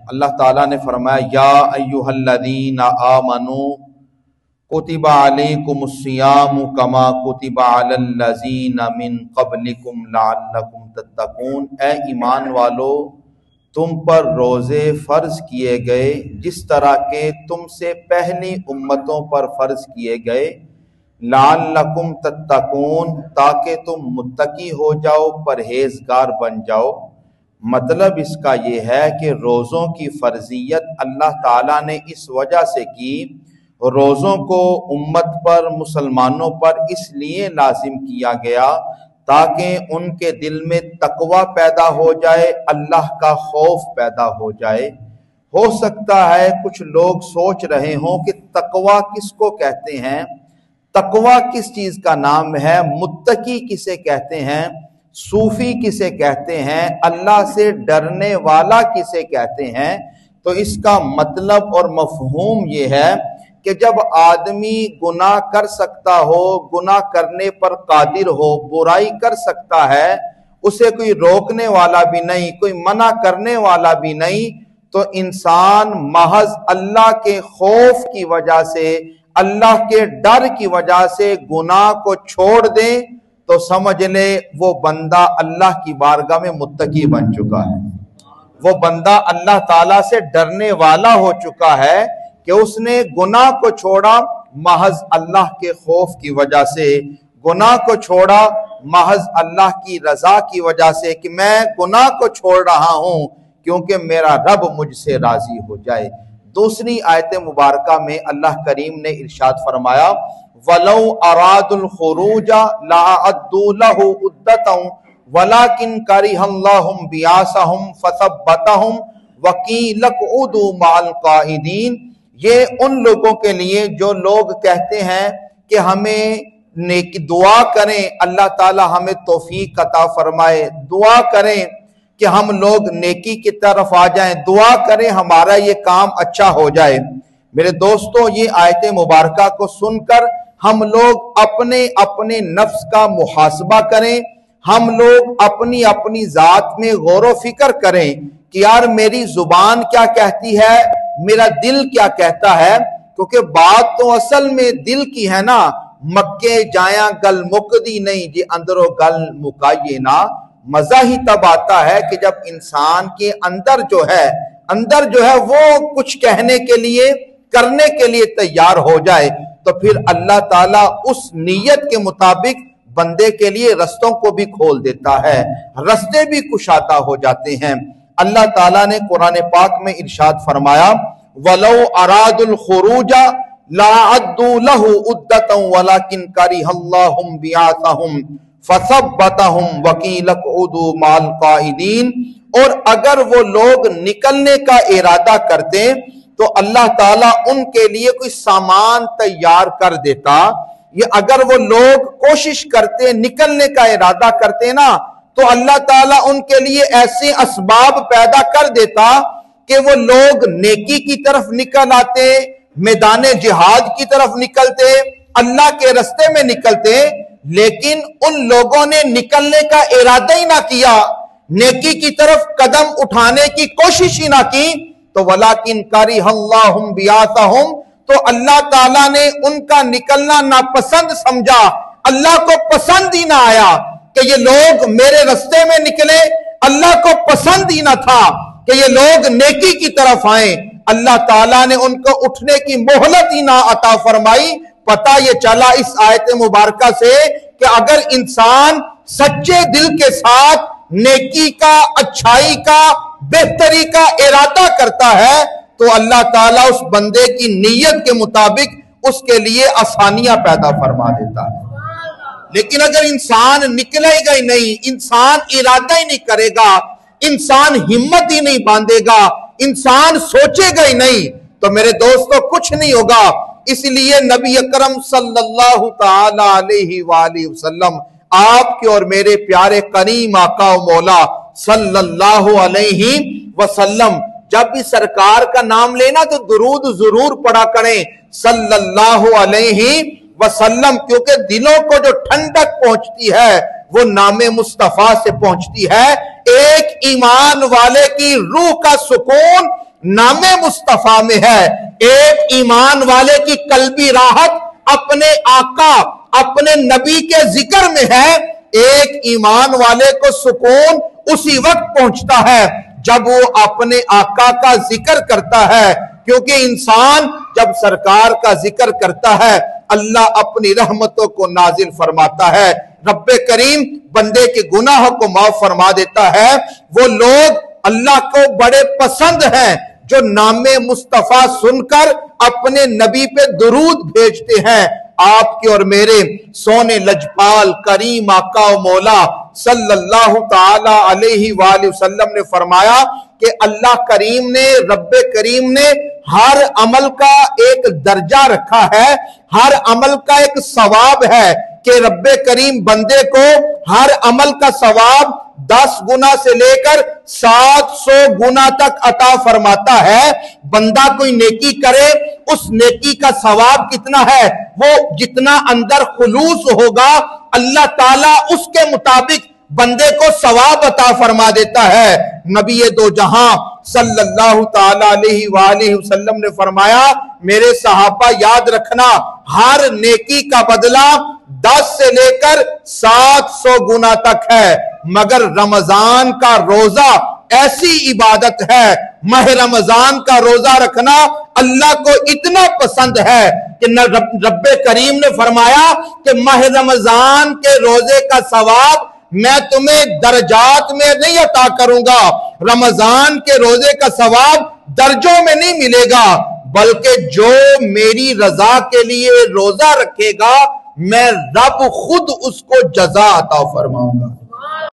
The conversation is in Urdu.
اللہ تعالیٰ نے فرمایا یا ایھا الذین آمنوا کتب علیکم الصیام کما کتب علی الذین من قبلکم لعلکم تتقون، اے ایمان والو تم پر روزے فرض کیے گئے جس طرح کہ تم سے پہلی امتوں پر فرض کیے گئے، لعلکم تتقون تاکہ تم متقی ہو جاؤ، پرہیزگار بن جاؤ۔ مطلب اس کا یہ ہے کہ روزوں کی فرضیت اللہ تعالیٰ نے اس وجہ سے کی، روزوں کو امت پر، مسلمانوں پر اس لیے لازم کیا گیا تاکہ ان کے دل میں تقوی پیدا ہو جائے، اللہ کا خوف پیدا ہو جائے۔ ہو سکتا ہے کچھ لوگ سوچ رہے ہوں کہ تقوی کس کو کہتے ہیں، تقوی کس چیز کا نام ہے، متقی کسے کہتے ہیں، صوفی کسے کہتے ہیں، اللہ سے ڈرنے والا کسے کہتے ہیں۔ تو اس کا مطلب اور مفہوم یہ ہے کہ جب آدمی گناہ کر سکتا ہو، گناہ کرنے پر قادر ہو، برائی کر سکتا ہے، اسے کوئی روکنے والا بھی نہیں، کوئی منع کرنے والا بھی نہیں، تو انسان محض اللہ کے خوف کی وجہ سے، اللہ کے ڈر کی وجہ سے گناہ کو چھوڑ دے تو سمجھ لے وہ بندہ اللہ کی بارگاہ میں متقی بن چکا ہے، وہ بندہ اللہ تعالیٰ سے ڈرنے والا ہو چکا ہے کہ اس نے گناہ کو چھوڑا محض اللہ کے خوف کی وجہ سے، گناہ کو چھوڑا محض اللہ کی رضا کی وجہ سے کہ میں گناہ کو چھوڑ رہا ہوں کیونکہ میرا رب مجھ سے راضی ہو جائے۔ دوسری آیت مبارکہ میں اللہ کریم نے ارشاد فرمایا وَلَوْ أَرَادُوا الْخُرُوجَ لَأَعَدُّوا لَهُ عُدَّةً وَلَكِنْ كَرِهَ اللَّهُ بِعَاثَهُمْ فَثَبَّتَهُمْ وَقِيلَ اقْعُدُوا مَعَ الْقَاعِدِينَ۔ یہ ان لوگوں کے لیے جو لوگ کہتے ہیں کہ ہمیں نیکی دعا کریں، اللہ تعالی ہمیں توفیق عطا فرمائے، دعا کریں کہ ہم لوگ نیکی کی طرف آ جائیں، دعا کریں ہمارا یہ کام اچھا ہو جائے۔ میرے دوستو یہ آیت مبارکہ کو سن کر ہم لوگ اپنے اپنے نفس کا محاسبہ کریں، ہم لوگ اپنی اپنی ذات میں غور و فکر کریں کہ یار میری زبان کیا کہتی ہے، میرا دل کیا کہتا ہے، کیونکہ بات تو اصل میں دل کی ہے نا، مکے جایاں گل مکدی نہیں جی اندرو گل مکائیے نا۔ مزہ ہی تب آتا ہے کہ جب انسان کے اندر جو ہے وہ کچھ کہنے کے لیے، کرنے کے لیے تیار ہو جائے، تو پھر اللہ تعالیٰ اس نیت کے مطابق بندے کے لیے رستوں کو بھی کھول دیتا ہے، رستے بھی کشادہ ہو جاتے ہیں۔ اللہ تعالیٰ نے قرآن پاک میں ارشاد فرمایا وَلَوْ أَرَادُوا الْخُرُوجَ لَأَعَدُّوا لَهُ عُدَّةً وَلَكِنْ كَرِهَ اللَّهُ بِعَاثَهُمْ فَثَبَّتَهُمْ وَقِيلَ اقْعُدُوا مَعَ الْقَاعِدِينَ۔ اور اگر وہ لوگ نکلنے کا ارادہ کرتے تو اللہ تعالیٰ ان کے لیے کوئی سامان تیار کر دیتا، یہ اگر وہ لوگ کوشش کرتے، نکلنے کا ارادہ کرتے نا، تو اللہ تعالیٰ ان کے لیے ایسے اسباب پیدا کر دیتا کہ وہ لوگ نیکی کی طرف نکل آتے، میدان جہاد کی طرف نکلتے، اللہ کے رستے میں نکلتے، لیکن ان لوگوں نے نکلنے کا ارادہ ہی نہ کیا، نیکی کی طرف قدم اٹھانے کی کوشش ہی نہ کی، تو وَلَكِنْ كَرِهَ اللَّهُ بِعَاثَهُمْ، تو اللہ تعالیٰ نے ان کا نکلنا ناپسند سمجھا، اللہ کو پسند ہی نہ آیا کہ یہ لوگ میرے رستے میں نکلے، اللہ کو پسند ہی نہ تھا کہ یہ لوگ نیکی کی طرف آئیں، اللہ تعالیٰ نے ان کو اٹھنے کی مہلت ہی نہ عطا فرمائی۔ پتہ یہ چلا اس آیت مبارکہ سے کہ اگر انسان سچے دل کے ساتھ نیکی کا، اچھائی کا، بہتری کا ارادہ کرتا ہے تو اللہ تعالیٰ اس بندے کی نیت کے مطابق اس کے لیے آسانیاں پیدا فرما دیتا ہے۔ لیکن اگر انسان نکلے گا ہی نہیں، انسان ارادہ ہی نہیں کرے گا، انسان ہمت ہی نہیں باندھے گا، انسان سوچے گا ہی نہیں، تو میرے دوستو کچھ نہیں ہوگا۔ اس لیے نبی اکرم صلی اللہ تعالی علیہ وآلہ وسلم، آپ کے اور میرے پیارے کریم آقا و مولا صلی اللہ علیہ وسلم، جب بھی سرکار کا نام لینا تو درود ضرور پڑھا کریں صلی اللہ علیہ وسلم، کیونکہ دلوں کو جو ٹھنڈک پہنچتی ہے وہ نام مصطفیٰ سے پہنچتی ہے۔ ایک ایمان والے کی روح کا سکون نام مصطفیٰ میں ہے۔ ایک ایمان والے کی قلبی راحت اپنے آقا اپنے نبی کے ذکر میں ہے، ایک ایمان والے کو سکون اسی وقت پہنچتا ہے جب وہ اپنے آقا کا ذکر کرتا ہے، کیونکہ انسان جب سرکار کا ذکر کرتا ہے اللہ اپنی رحمتوں کو نازل فرماتا ہے، رب کریم بندے کے گناہوں کو معاف فرما دیتا ہے۔ وہ لوگ اللہ کو بڑے پسند ہیں جو نام مصطفیٰ سن کر اپنے نبی پہ درود بھیجتے ہیں۔ آپ کے اور میرے سونے لجپال کریم آقا و مولا صلی اللہ تعالی علیہ وآلہ وسلم نے فرمایا کہ اللہ کریم نے رب کریم نے ہر عمل کا ایک درجہ رکھا ہے، ہر عمل کا ایک ثواب ہے کہ رب کریم بندے کو ہر عمل کا ثواب 10 گنا سے لے کر 700 گنا تک عطا فرماتا ہے۔ بندہ کوئی نیکی کرے اس نیکی کا ثواب کتنا ہے، وہ جتنا اندر خلوص ہوگا اللہ تعالیٰ اس کے مطابق بندے کو ثواب عطا فرما دیتا ہے۔ نبی دو جہاں صلی اللہ تعالی علیہ وآلہ وسلم نے فرمایا میرے صحابہ یاد رکھنا ہر نیکی کا بدلہ 10 سے لے کر 700 گنا تک ہے، مگر رمضان کا روزہ ایسی عبادت ہے، ماہ رمضان کا روزہ رکھنا اللہ کو اتنا پسند ہے کہ رب کریم نے فرمایا کہ ماہ رمضان کے روزے کا ثواب میں تمہیں درجات میں نہیں عطا کروں گا، رمضان کے روزے کا ثواب درجوں میں نہیں ملے گا، بلکہ جو میری رضا کے لیے روزہ رکھے گا میں رب خود اس کو جزا عطا فرماؤں گا۔